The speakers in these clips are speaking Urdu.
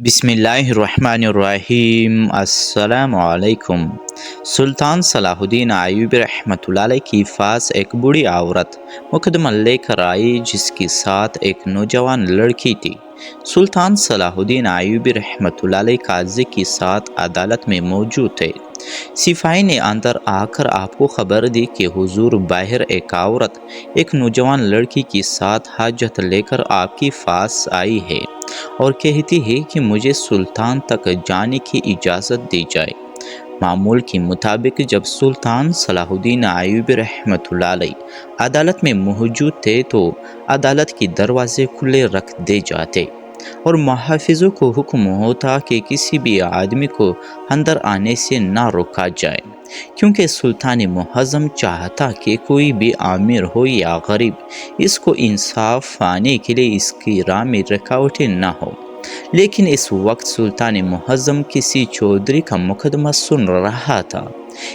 بسم اللہ الرحمن الرحیم۔ السلام علیکم۔ سلطان صلاح الدین ایوبی رحمۃ اللہ علیہ کی پاس ایک بوڑھی عورت مقدمہ لے کر آئی جس کے ساتھ ایک نوجوان لڑکی تھی۔ سلطان صلاح الدین ایوبی رحمۃ اللہ علیہ قاضی کے ساتھ عدالت میں موجود تھے۔ سپاہی نے اندر آ کر آپ کو خبر دی کہ حضور باہر ایک عورت ایک نوجوان لڑکی کے ساتھ حاجت لے کر آپ کے پاس آئی ہے اور کہتی ہے کہ مجھے سلطان تک جانے کی اجازت دی جائے۔ معمول کے مطابق جب سلطان صلاح الدین ایوبی رحمۃ اللہ علیہ عدالت میں موجود تھے تو عدالت کے دروازے کھلے رکھ دیے جاتے اور محافظوں کو حکم ہوتا کہ کسی بھی آدمی کو اندر آنے سے نہ روکا جائے، کیونکہ سلطان معظم چاہتا کہ کوئی بھی امیر ہو یا غریب اس کو انصاف پانے کے لیے اس کی راہ میں رکاوٹیں نہ ہو۔ لیکن اس وقت سلطان معظم کسی چودھری کا مقدمہ سن رہا تھا،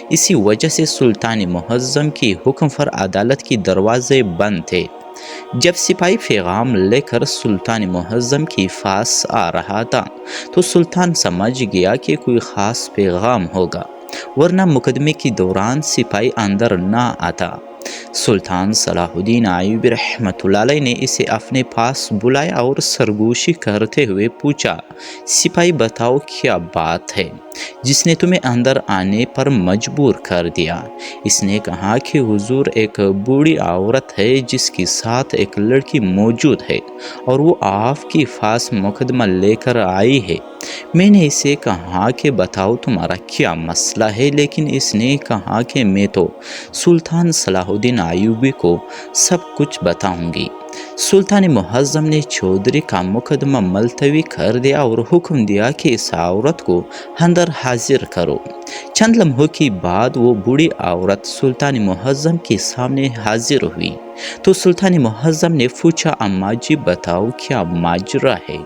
اسی وجہ سے سلطان معظم کی حکم پر عدالت کے دروازے بند تھے۔ جب سپاہی پیغام لے کر سلطان معظم کے پاس آ رہا تھا تو سلطان سمجھ گیا کہ کوئی خاص پیغام ہوگا، ورنہ مقدمے کے دوران سپاہی اندر نہ آتا۔ سلطان صلاح الدین ایوبی رحمۃ اللہ علیہ نے اسے اپنے پاس بلایا اور سرگوشی کرتے ہوئے پوچھا، سپاہی بتاؤ کیا بات ہے جس نے تمہیں اندر آنے پر مجبور کر دیا؟ اس نے کہا کہ حضور ایک بوڑھی عورت ہے جس کے ساتھ ایک لڑکی موجود ہے اور وہ آپ کے پاس مقدمہ لے کر آئی ہے۔ میں نے اسے کہا کہ بتاؤ تمہارا کیا مسئلہ ہے، لیکن اس نے کہا کہ میں تو سلطان صلاح الدین ایوبی کو سب کچھ بتاؤں گی۔ سلطان معظم نے چودھری کا مقدمہ ملتوی کر دیا اور حکم دیا کہ اس عورت کو اندر حاضر کرو۔ چند لمحوں کے بعد وہ بوڑھی عورت سلطان معظم کے سامنے حاضر ہوئی تو سلطان معظم نے پوچھا، اماں جی بتاؤ کیا ماجرا ہے؟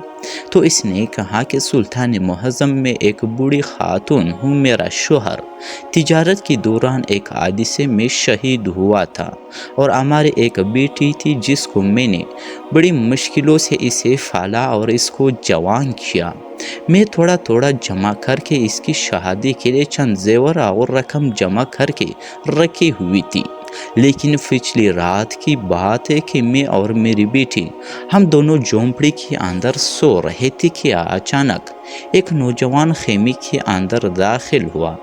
تو اس نے کہا کہ سلطان معظم میں ایک بوڑھی خاتون ہوں، میرا شوہر تجارت کے دوران ایک حادثے میں شہید ہوا تھا اور ہماری ایک بیٹی تھی جس کو میں نے بڑی مشکلوں سے اسے پالا اور اس کو جوان کیا۔ میں تھوڑا تھوڑا جمع کر کے اس کی شادی کے لیے چند زیور اور رقم جمع کر کے رکھی ہوئی تھی، لیکن پچھلی رات کی بات ہے کہ میں اور میری بیٹی ہم دونوں جھونپڑی کے اندر سو رہے تھے کہ اچانک ایک نوجوان خیمے کے اندر داخل ہوا۔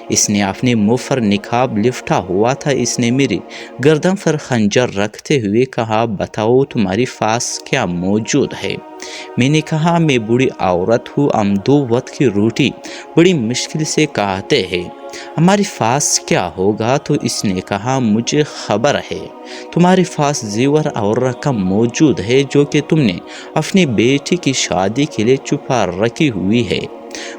اس نے اپنے منہ پر نقاب لپٹا ہوا تھا۔ اس نے میری گردن پر خنجر رکھتے ہوئے کہا، بتاؤ تمہارے پاس کیا موجود ہے؟ میں نے کہا، میں بوڑھی عورت ہوں، ہم 2 وقت کی روٹی بڑی مشکل سے کھاتے ہیں، ہمارے پاس کیا ہوگا؟ تو اس نے کہا، مجھے خبر ہے تمہارے پاس زیور اور رقم موجود ہے جو کہ تم نے اپنی بیٹی کی شادی کے لیے چھپا رکھی ہوئی ہے۔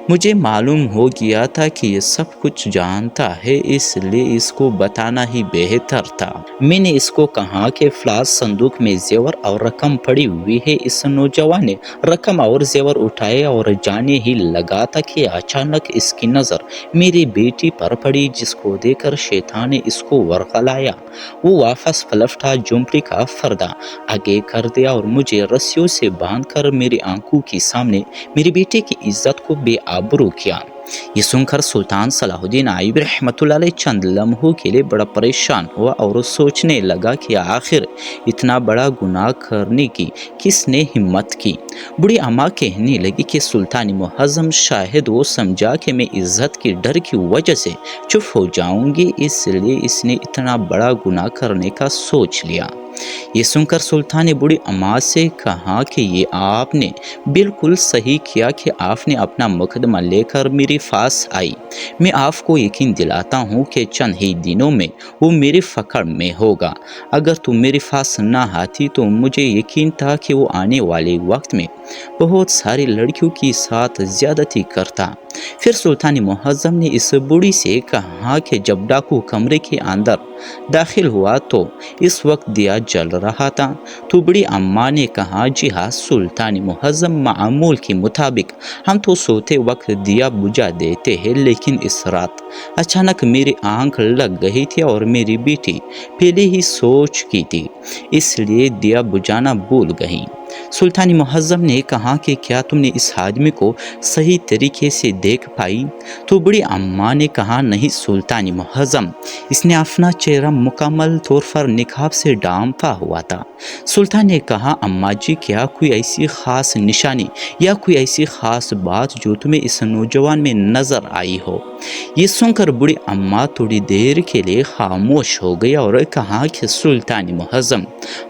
مجھے معلوم ہو گیا تھا کہ یہ سب کچھ جانتا ہے، اس لیے اس کو بتانا ہی بہتر تھا۔ میں نے اس کو کہا کہ فلاں صندوق میں زیور اور رقم پڑی ہوئی ہے۔ اس نوجوان نے رقم اور زیور اٹھائے اور جانے ہی لگا تھا کہ اچانک اس کی نظر میری بیٹی پر پڑی، جس کو دیکھ کر شیطان نے اس کو ورغلایا۔ وہ واپس پلٹا، جھونپڑی کا پردہ آگے کر دیا اور مجھے رسیوں سے باندھ کر میری آنکھوں کے سامنے میری بیٹی کی عزت کو بے آبرو کیا۔ یہ سن کر سلطان صلاح الدین ایوبی رحمۃ اللہ علیہ چند لمحوں کے لیے بڑا پریشان ہوا اور سوچنے لگا کہ آخر اتنا بڑا گناہ کرنے کی کس نے ہمت کی۔ بوڑھی اماں کہنے لگی کہ سلطان معظم شاید وہ سمجھا کہ میں عزت کے ڈر کی وجہ سے چپ ہو جاؤں گی، اس لیے اس نے اتنا بڑا گناہ کرنے کا سوچ لیا۔ یہ سن کر سلطان نے بوڑھی اماں سے کہا کہ یہ آپ نے بالکل صحیح کیا کہ آپ نے اپنا مقدمہ لے کر میرے پاس آئی۔ میں آپ کو یقین دلاتا ہوں کہ چند ہی دنوں میں وہ میری پکڑ میں ہوگا۔ اگر تم میرے پاس نہ آتی تو مجھے یقین تھا کہ وہ آنے والے وقت میں بہت ساری لڑکیوں کے ساتھ زیادتی کرتا۔ پھر سلطان معظم نے اس بوڑھی سے کہا کہ جب ڈاکو کمرے کے اندر داخل ہوا تو اس وقت دیا جل رہا تھا؟ تو بڑی اماں نے کہا، جی ہاں سلطان معظم، معمول کے مطابق ہم تو سوتے وقت دیا بجھا دیتے ہیں، لیکن اس رات اچانک میری آنکھ لگ گئی تھی اور میری بیٹی پہلے ہی سو چکی تھی، اس لیے دیا بجھانا بھول گئی۔ سلطان معظم نے کہا کہ کیا تم نے اس آدمی کو صحیح طریقے سے دیکھ پائی؟ تو بڑی اماں نے کہا نہیں سلطان معظم، اس نے اپنا چہرہ مکمل طور پر نقاب سے ڈھانپا ہوا تھا۔ سلطان نے کہا اماں جی کیا کوئی ایسی خاص نشانی یا کوئی ایسی خاص بات جو تمہیں اس نوجوان میں نظر آئی ہو؟ یہ سن کر بڑی اماں تھوڑی دیر کے لیے خاموش ہو گئی اور کہا کہ سلطان معظم،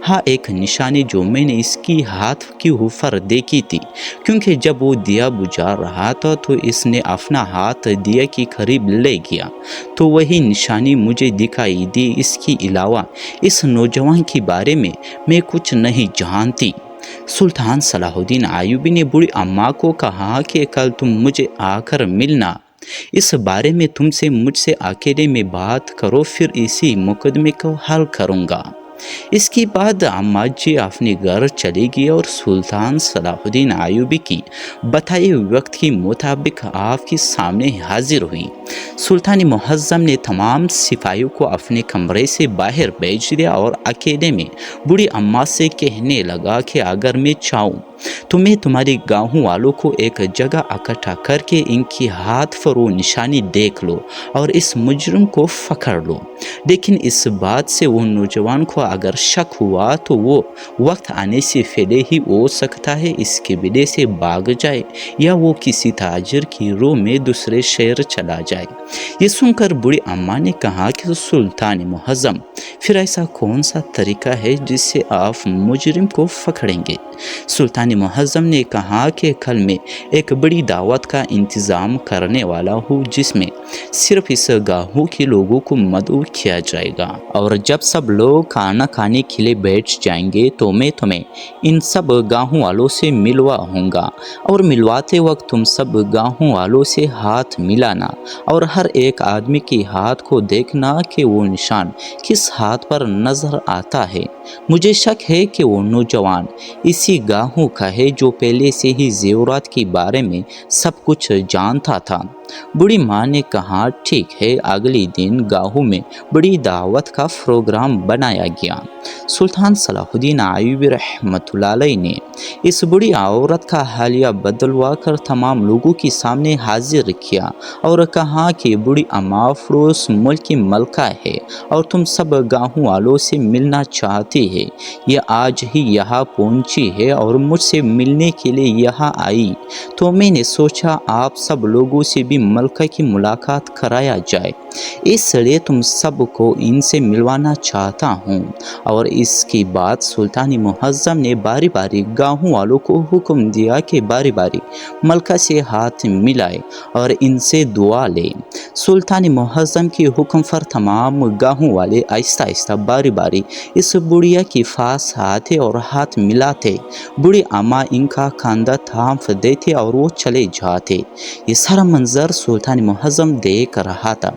ہاں ایک نشانی جو میں نے اس کی ہاتھ کے اوپر دیکھی تھی، کیونکہ جب وہ دیا بجھا رہا تھا تو اس نے اپنا ہاتھ دیا کے قریب لے گیا تو وہی نشانی مجھے دکھائی دی۔ اس کے علاوہ اس نوجوان کے بارے میں کچھ نہیں جانتی۔ سلطان صلاح الدین ایوبی نے بوڑھی اماں کو کہا کہ کل تم مجھے آ کر ملنا، اس بارے میں تم سے مجھ سے اکیلے میں بات کرو، پھر اسی مقدمے کو حل کروں گا۔ اس کے بعد اماں جی اپنے گھر چلی گئی اور سلطان صلاح الدین ایوبی کی بتائے ہوئے وقت کے مطابق آپ کے سامنے حاضر ہوئی۔ سلطان معظم نے تمام سپاہیوں کو اپنے کمرے سے باہر بھیج دیا اور اکیلے میں بوڑھی اماں سے کہنے لگا کہ اگر میں چاہوں تو میں تمہارے گاؤں والوں کو ایک جگہ اکٹھا کر کے ان کی ہاتھ پر وہ نشانی دیکھ لو اور اس مجرم کو پکڑ لو، لیکن اس بات سے وہ نوجوان کو اگر شک ہوا تو وہ وقت آنے سے پہلے ہی ہو سکتا ہے اس قبیلے سے بھاگ جائے یا وہ کسی تاجر کی روح میں دوسرے شہر چلا جائے۔ یہ سن کر بوڑھی اماں نے کہا کہ سلطان معظم، پھر ایسا کون سا طریقہ ہے جس سے آپ مجرم کو پکڑیں گے؟ سلطان معظم نے کہا کہ کل میں ایک بڑی دعوت کا انتظام کرنے والا ہوں جس میں صرف اس گاؤں کے لوگوں کو مدعو کیا جائے گا، اور جب سب لوگ کھانا کھانے کے لیے بیٹھ جائیں گے تو میں تمہیں ان سب گاؤں والوں سے ملواؤں گا، اور ملواتے وقت تم سب گاؤں والوں سے ہاتھ ملانا اور ہر ایک آدمی کے ہاتھ کو دیکھنا کہ وہ نشان کس ہاتھ پر نظر آتا ہے۔ مجھے شک ہے کہ وہ نوجوان اسی گاؤں کا ہے جو پہلے سے ہی زیورات کے بارے میں سب کچھ جانتا تھا۔ بوڑھی ماں نے کہا ٹھیک ہے۔ اگلے دن گاؤں میں بڑی دعوت کا پروگرام بنایا گیا۔ سلطان صلاح الدین ایوبی رحمۃ اللہ علیہ نے اس بڑی عورت کا حالیہ بدلوا کر تمام لوگوں کے سامنے حاضر کیا اور کہا کہ بوڑھی اماں پڑوس ملک کی ملکہ ہے اور تم سب گاؤں والوں سے ملنا چاہتی ہے۔ یہ آج ہی یہاں پہنچی ہے اور مجھ سے ملنے کے لیے یہاں آئی، تو میں نے سوچا آپ سب لوگوں سے بھی ملکہ کی ملاقات کرایا جائے، اس لیے تم سب کو ان سے ملوانا چاہتا ہوں۔ اور اس کے بعد سلطان معظم نے باری باری گاؤں والوں کو حکم دیا کہ باری باری ملکہ سے ہاتھ ملائے اور ان سے دعا لے۔ سلطان معظم کے حکم پر تمام گاؤں والے آہستہ آہستہ باری باری اس بڑھیا کے پاس آتے اور ہاتھ ملاتے۔ بوڑھی اماں ان کا کاندھا تھام دیتے اور وہ چلے جاتے۔ یہ سارا منظر سلطان معظم دیکھ رہا تھا۔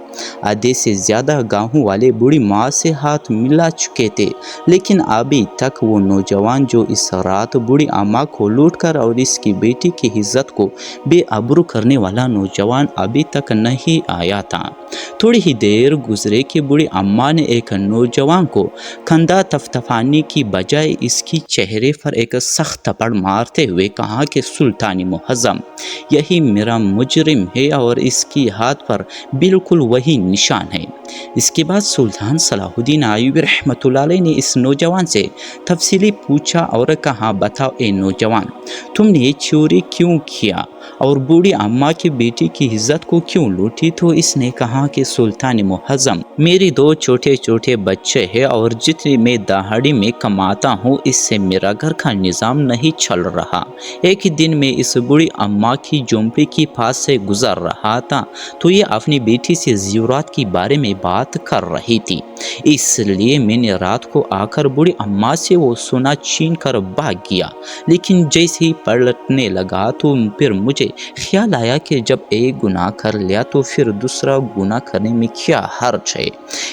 آدھے سے زیادہ گاؤں والے بوڑھی ماں سے ہاتھ ملا چکے تھے، لیکن ابھی تک وہ نوجوان جو اس رات بوڑھی اماں کو لوٹ کر اور اس کی بیٹی کی عزت کو بے آبرو کرنے والا نوجوان ابھی تک نہیں آیا تھا۔ تھوڑی ہی دیر گزرے کہ بوڑھی اماں نے ایک نوجوان کو کندھا تھپتھپانے کی بجائے اس کی چہرے پر ایک سخت تھپڑ مارتے ہوئے کہا کہ سلطان معظم، یہی میرا مجرم ہے اور اس کے ہاتھ پر بالکل وہی نشان ہے۔ اس کے بعد سلطان صلاح الدین ایوبی رحمۃ اللہ علیہ نے اس نوجوان سے تفصیلی پوچھا اور کہا بتاؤ اے نوجوان، تم نے یہ چوری کیوں کیا اور بوڑھی اماں کی بیٹی کی عزت کو کیوں لوٹی؟ تو اس نے کہا کہ سلطان معظم، میری دو چھوٹے چھوٹے بچے ہیں اور جتنی میں دہاڑی میں کماتا ہوں اس سے میرا گھر کا نظام نہیں چل رہا۔ ایک دن میں اس بوڑھی اماں کی جھونپڑی کے پاس سے گزر رہا تھا تو یہ اپنی بیٹی سے زیورات کے بارے میں بات کر رہی تھی، اس لیے میں نے رات کو آ کر بوڑھی اماں سے وہ سونا چھین کر بھاگ گیا، لیکن جیسے ہی پلٹنے لگا تو پھر مجھے خیال آیا کہ جب ایک گناہ کر لیا تو پھر دوسرا گناہ کرنے میں کیا حرج ہے،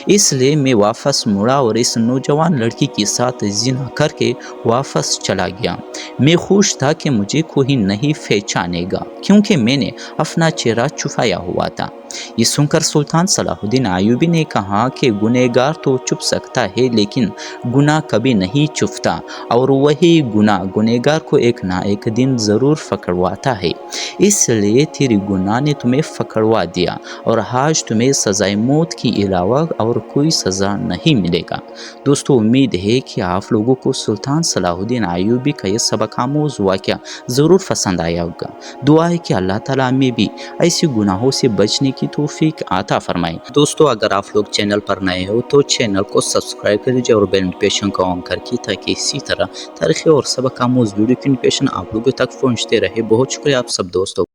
اس لیے میں واپس مڑا اور اس نوجوان لڑکی کے ساتھ زنا کر کے واپس چلا گیا۔ میں خوش تھا کہ مجھے کوئی نہیں پہچانے گا کیونکہ میں نے اپنا چہرہ چھپایا ہوا تھا۔ یہ سن کر سلطان صلاح الدین ایوبی نے کہا کہ گنہگار تو چھپ سکتا ہے لیکن گناہ کبھی نہیں چھپتا، اور وہی گناہ گنہگار کو ایک نہ ایک دن ضرور پکڑواتا ہے۔ اس لیے تیرے گناہ نے تمہیں پکڑوا دیا، اور آج تمہیں سزائے موت کے علاوہ اور کوئی سزا نہیں ملے گا۔ دوستو، امید ہے کہ آپ لوگوں کو سلطان صلاح الدین ایوبی کا یہ سبق آموز واقعہ ضرور پسند آیا ہوگا۔ دعا ہے کہ اللہ تعالیٰ ہمیں بھی ایسی گناہوں سے بچنے کی توفیق عطا فرمائے۔ دوستو، اگر آپ لوگ چینل پر نئے ہو تو چینل کو سبسکرائب کر لیجیے اور بیل نوٹیفکیشن کو آن کر کے، تاکہ اسی طرح تاریخی اور سبق آموز ویڈیو کی نوٹیفکیشن آپ لوگوں تک پہنچتے رہے۔ بہت شکریہ آپ سب دوستوں۔